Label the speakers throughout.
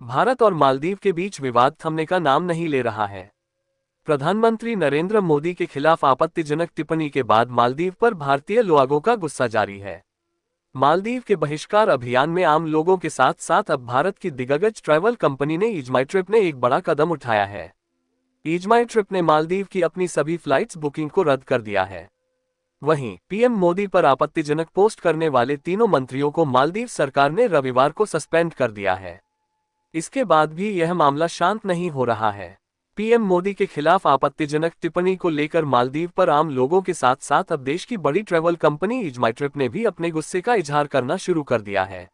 Speaker 1: भारत और मालदीव के बीच विवाद थमने का नाम नहीं ले रहा है। प्रधानमंत्री नरेंद्र मोदी के खिलाफ आपत्तिजनक टिप्पणी के बाद मालदीव पर भारतीय लोगों का गुस्सा जारी है। मालदीव के बहिष्कार अभियान में आम लोगों के साथ साथ अब भारत की दिग्गज ट्रैवल कंपनी ने ईज़माईट्रिप ने एक बड़ा कदम उठाया है। ईज़माईट्रिप ने मालदीव की अपनी सभी फ्लाइट्स बुकिंग को रद्द कर दिया है। वहीं पीएम मोदी पर आपत्तिजनक पोस्ट करने वाले तीनों मंत्रियों को मालदीव सरकार ने रविवार को सस्पेंड कर दिया है। इसके बाद भी यह मामला शांत नहीं हो रहा है। पीएम मोदी के खिलाफ आपत्तिजनक टिप्पणी को लेकर मालदीव पर आम लोगों के साथ साथ अब देश की बड़ी ट्रैवल कंपनी ईज़माईट्रिप ने भी अपने गुस्से का इजहार करना शुरू कर दिया है।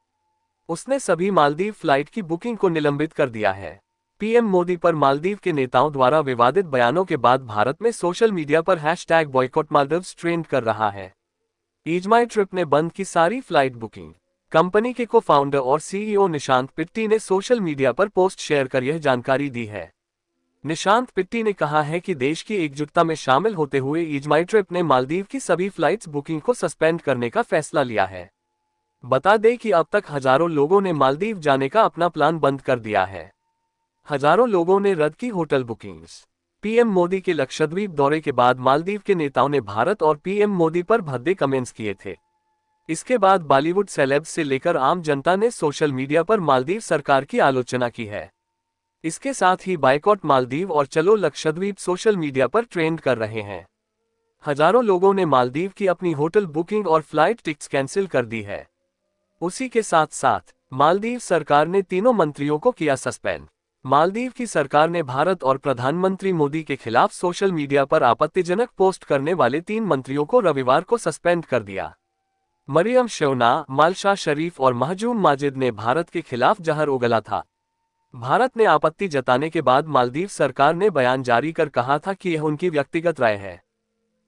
Speaker 1: उसने सभी मालदीव फ्लाइट की बुकिंग को निलंबित कर दिया है। पीएम मोदी पर मालदीव के नेताओं द्वारा विवादित बयानों के बाद भारत में सोशल मीडिया पर #बॉयकॉट मालदीव्स ट्रेंड कर रहा है। ईज़माईट्रिप ने बंद की सारी फ्लाइट बुकिंग। कंपनी के को फाउंडर और सीईओ निशांत पिट्टी ने सोशल मीडिया पर पोस्ट शेयर कर यह जानकारी दी है। निशांत पिट्टी ने कहा है कि देश की एकजुटता में शामिल होते हुए ईज़माईट्रिप ने मालदीव की सभी फ्लाइट्स बुकिंग को सस्पेंड करने का फैसला लिया है। बता दें कि अब तक हजारों लोगों ने मालदीव जाने का अपना प्लान बंद कर दिया है। हजारों लोगों ने रद्द की होटल बुकिंग्स। पीएम मोदी के लक्षद्वीप दौरे के बाद मालदीव के नेताओं ने भारत और पीएम मोदी पर भद्दे कमेंट्स किए थे। इसके बाद बॉलीवुड सेलेब्स से लेकर आम जनता ने सोशल मीडिया पर मालदीव सरकार की आलोचना की है। इसके साथ ही बायकॉट मालदीव और चलो लक्षद्वीप सोशल मीडिया पर ट्रेंड कर रहे हैं। हजारों लोगों ने मालदीव की अपनी होटल बुकिंग और फ्लाइट टिकट्स कैंसिल कर दी है। उसी के साथ साथ मालदीव सरकार ने तीनों मंत्रियों को किया सस्पेंड। मालदीव की सरकार ने भारत और प्रधानमंत्री मोदी के खिलाफ सोशल मीडिया पर आपत्तिजनक पोस्ट करने वाले 3 मंत्रियों को रविवार को सस्पेंड कर दिया। मरियम शौना, मालशा शरीफ और महजूम माजिद ने भारत के खिलाफ जहर उगला था। भारत ने आपत्ति जताने के बाद मालदीव सरकार ने बयान जारी कर कहा था कि यह उनकी व्यक्तिगत राय है।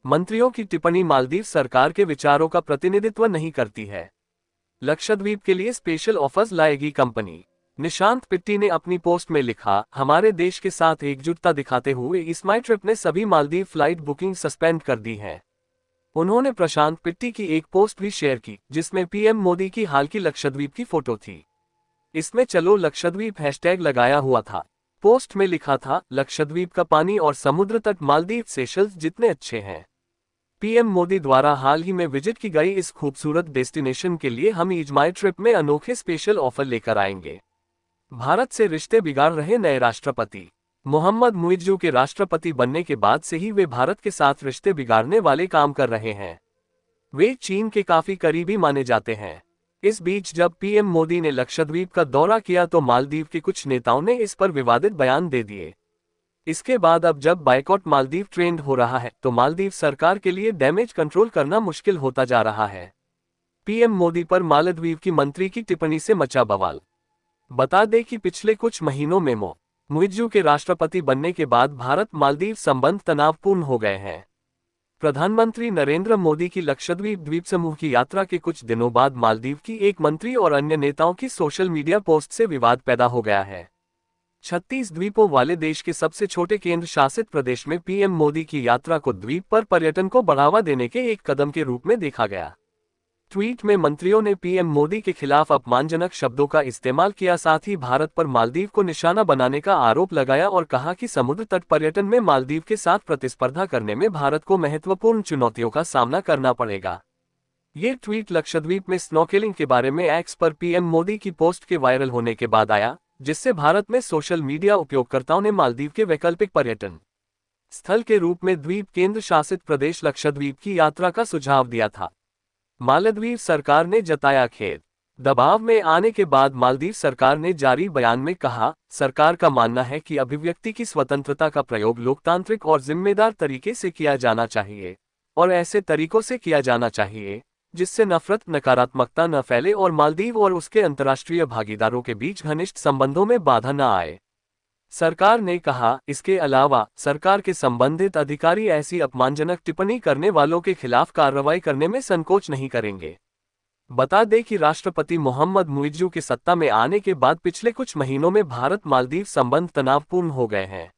Speaker 1: मंत्रियों की टिप्पणी मालदीव सरकार के विचारों का प्रतिनिधित्व नहीं करती है। लक्षद्वीप के लिए स्पेशल ऑफर्स लाएगी कंपनी। निशांत पिट्टी ने अपनी पोस्ट में लिखा, हमारे देश के साथ एकजुटता दिखाते हुए ईज़माईट्रिप ने सभी मालदीव फ्लाइट बुकिंग सस्पेंड कर दी है। उन्होंने प्रशांत पिट्टी की एक पोस्ट भी शेयर की जिसमें पीएम मोदी की हाल की लक्षद्वीप की फोटो थी। इसमें चलो लक्षद्वीप हैशटैग लगाया हुआ था। पोस्ट में लिखा था, लक्षद्वीप का पानी और समुद्र तट मालदीव सेशल्स जितने अच्छे हैं। पीएम मोदी द्वारा हाल ही में विजिट की गई इस खूबसूरत डेस्टिनेशन के लिए हम ईज़माईट्रिप में अनोखे स्पेशल ऑफर लेकर आएंगे। भारत से रिश्ते बिगाड़ रहे नए राष्ट्रपति। मोहम्मद मुइज्जू के राष्ट्रपति बनने के बाद से ही वे भारत के साथ रिश्ते बिगाड़ने वाले काम कर रहे हैं। वे चीन के काफी करीबी माने जाते हैं। इस बीच जब पीएम मोदी ने लक्षद्वीप का दौरा किया तो मालदीव के कुछ नेताओं ने इस पर विवादित बयान दे दिए। इसके बाद अब जब बायकॉट मालदीव ट्रेंड हो रहा है तो मालदीव सरकार के लिए डैमेज कंट्रोल करना मुश्किल होता जा रहा है। पीएम मोदी पर मालदीव की मंत्री की टिप्पणी से मचा बवाल। बता दें कि पिछले कुछ महीनों में मुइज्जू के राष्ट्रपति बनने के बाद भारत मालदीव संबंध तनावपूर्ण हो गए हैं। प्रधानमंत्री नरेंद्र मोदी की लक्षद्वीप द्वीप समूह की यात्रा के कुछ दिनों बाद मालदीव की एक मंत्री और अन्य नेताओं की सोशल मीडिया पोस्ट से विवाद पैदा हो गया है। 36 द्वीपों वाले देश के सबसे छोटे केंद्र शासित प्रदेश में पीएम मोदी की यात्रा को द्वीप पर पर्यटन को बढ़ावा देने के एक कदम के रूप में देखा गया। ट्वीट में मंत्रियों ने पीएम मोदी के खिलाफ अपमानजनक शब्दों का इस्तेमाल किया, साथ ही भारत पर मालदीव को निशाना बनाने का आरोप लगाया और कहा कि समुद्र तट पर्यटन में मालदीव के साथ प्रतिस्पर्धा करने में भारत को महत्वपूर्ण चुनौतियों का सामना करना पड़ेगा। ये ट्वीट लक्षद्वीप में स्नॉर्केलिंग के बारे में एक्स पर पीएम मोदी की पोस्ट के वायरल होने के बाद आया, जिससे भारत में सोशल मीडिया उपयोगकर्ताओं ने मालदीव के वैकल्पिक पर्यटन स्थल के रूप में द्वीप केंद्र शासित प्रदेश लक्षद्वीप की यात्रा का सुझाव दिया था। मालदीव सरकार ने जताया खेद। दबाव में आने के बाद मालदीव सरकार ने जारी बयान में कहा, सरकार का मानना है कि अभिव्यक्ति की स्वतंत्रता का प्रयोग लोकतांत्रिक और जिम्मेदार तरीके से किया जाना चाहिए और ऐसे तरीकों से किया जाना चाहिए जिससे नफरत, नकारात्मकता न फैले और मालदीव और उसके अंतर्राष्ट्रीय भागीदारों के बीच घनिष्ठ संबंधों में बाधा न आए। सरकार ने कहा, इसके अलावा सरकार के संबंधित अधिकारी ऐसी अपमानजनक टिप्पणी करने वालों के खिलाफ कार्रवाई करने में संकोच नहीं करेंगे। बता दें कि राष्ट्रपति मोहम्मद मुइज्जू के सत्ता में आने के बाद पिछले कुछ महीनों में भारत मालदीव संबंध तनावपूर्ण हो गए हैं।